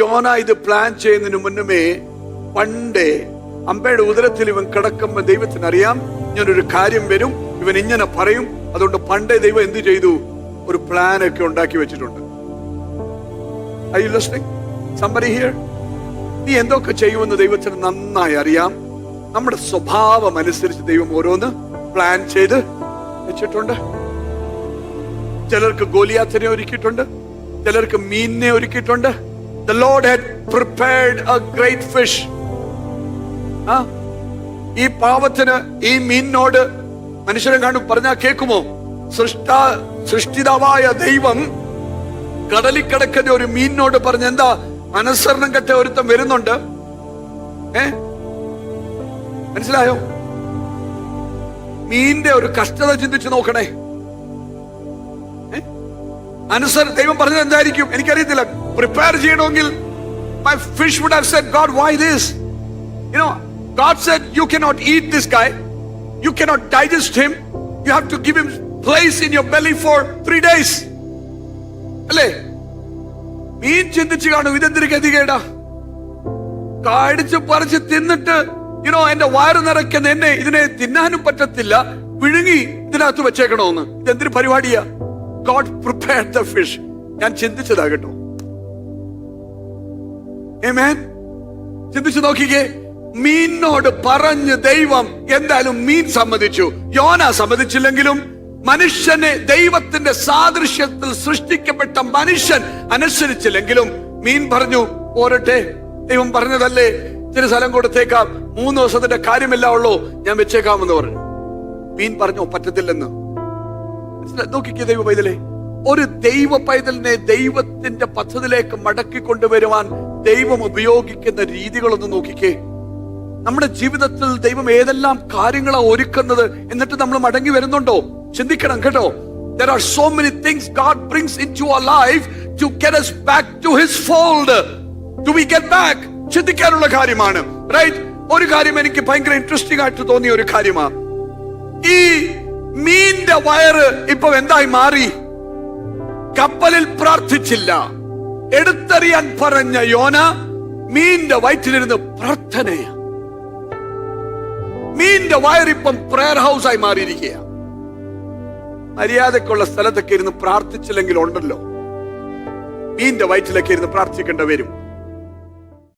യോന ഇത് പ്ലാൻ ചെയ്യുന്നതിന് മുന്നമേ പണ്ടേ അമ്മയുടെ ഉദരത്തിൽ ഇവൻ കിടക്കുമ്പോ ദൈവത്തിന് അറിയാം ഇങ്ങനൊരു കാര്യം വരും, ഇവൻ ഇങ്ങനെ പറയും. അതുകൊണ്ട് പണ്ടേ ദൈവം എന്ത് ചെയ്തു? ഒരു പ്ലാൻ ഒക്കെ ഉണ്ടാക്കി വെച്ചിട്ടുണ്ട്. Are you listening? Somebody here? നീ എന്തൊക്കെ ചെയ്യുമെന്ന് ദൈവത്തിന് നന്നായി അറിയാം. നമ്മുടെ സ്വഭാവം അനുസരിച്ച് ദൈവം ഓരോന്ന് പ്ലാൻ ചെയ്ത് വെച്ചിട്ടുണ്ട്. ചിലർക്ക് ഗോലിയാത്തിനെ ഒരുക്കിയിട്ടുണ്ട്, ചിലർക്ക് മീനിനെ ഒരുക്കിയിട്ടുണ്ട്. The Lord had prepared a great fish. ഈ പാവത്തിന് ഈ മീനിനോട് മനുഷ്യരെ കാണും പറഞ്ഞാൽ കേൾക്കുമോ? സൃഷ്ടിതാവായ ദൈവം കടലിൽ കിടക്കുന്ന ഒരു മീനിനോട് പറഞ്ഞ എന്താ? അനുസരണം കെട്ട ഒരുത്തം വരുന്നുണ്ട്. മനസ്സിലായോ? മീനിന്റെ ഒരു കഷ്ടത ചിന്തിച്ചു നോക്കണേ. ദൈവം പറഞ്ഞത് എന്തായിരിക്കും എനിക്കറിയത്തില്ല. പ്രിപ്പയർ ചെയ്യണമെങ്കിൽ my fish would have said, God, why this? You know, God said you cannot eat this guy, you cannot digest him, you have to give him place in your belly for 3 days. അല്ലേ? മീൻ ചിന്തിച്ചു കാണും, ഇതെന്തൊരു ഗതികേടാ, കാടിച്ച് പറിച്ച് തിന്നിട്ട് എന്റെ വയറ് നിറയ്ക്കുന്ന എന്നെ ഇതിനെ തിന്നാനും പറ്റത്തില്ല, വിഴുങ്ങി ഇതിനകത്ത് വെച്ചേക്കണോന്ന്. ഇതെന്തൊരു പരിപാടിയാ? God prepared the fish. ഞാൻ ചിന്തിച്ചതാ കേട്ടോ. Amen. ചിന്തിച്ചു നോക്കിക്കേ. മീനോട് പറഞ്ഞ് ദൈവം എന്തായാലും മീൻ സമ്മതിച്ചു. യോന സമ്മതിച്ചില്ലെങ്കിലും മനുഷ്യനെ ദൈവത്തിന്റെ സാദൃശ്യത്തിൽ സൃഷ്ടിക്കപ്പെട്ട മനുഷ്യൻ അനുസരിച്ചില്ലെങ്കിലും മീൻ പറഞ്ഞു പോരട്ടെ, ദൈവം പറഞ്ഞതല്ലേ, ഇത്തിരി സ്ഥലം കൊടുത്തേക്കാം, 3 ദിവസത്തിന്റെ കാര്യമില്ല ഉള്ളൂ, ഞാൻ വെച്ചേക്കാമെന്ന് പറഞ്ഞു. മീൻ പറഞ്ഞു പറ്റത്തില്ലെന്ന്. നോക്കിക്കേ ദൈവ പൈതലേ, ഒരു ദൈവ പൈതലിനെ ദൈവത്തിന്റെ പദ്ധതിയിലേക്ക് മടക്കി കൊണ്ടുവരുവാൻ ദൈവം ഉപയോഗിക്കുന്ന രീതികളൊന്ന് നോക്കിക്കേ. നമ്മുടെ ജീവിതത്തിൽ ദൈവം ഏതെല്ലാം കാര്യങ്ങളാ ഒരുക്കുന്നത്, എന്നിട്ട് നമ്മൾ മടങ്ങി വരുന്നുണ്ടോ? ചിന്തിക്കണം കേട്ടോ. There are so many things God brings into our life to get us back to His fold. Do we get back? ചിന്തിക്കാനുള്ള കാര്യമാണ്. റൈറ്റ്? ഒരു കാര്യം എനിക്ക് ഭയങ്കര ഇൻട്രസ്റ്റിംഗ് ആയിട്ട് തോന്നിയ ഒരു കാര്യമാണ്. ഈ മീന്റെ വയറ് ഇപ്പൊ എന്തായി മാറി? കപ്പലിൽ പ്രാർത്ഥിച്ചില്ല, എടുത്തെറിയാൻ പറഞ്ഞ യോന മീന്റെ വയറ്റിലിരുന്ന് പ്രാർത്ഥനയാ. മീന്റെ വയറിപ്പം പ്രയർ ഹൗസ് ആയി മാറിയിരിക്കുക. മര്യാദക്കുള്ള സ്ഥലത്തൊക്കെ ഇരുന്ന് പ്രാർത്ഥിച്ചില്ലെങ്കിൽ ഉണ്ടല്ലോ, മീന്റെ വയറ്റിലൊക്കെ ഇരുന്ന് പ്രാർത്ഥിക്കേണ്ടി വരും.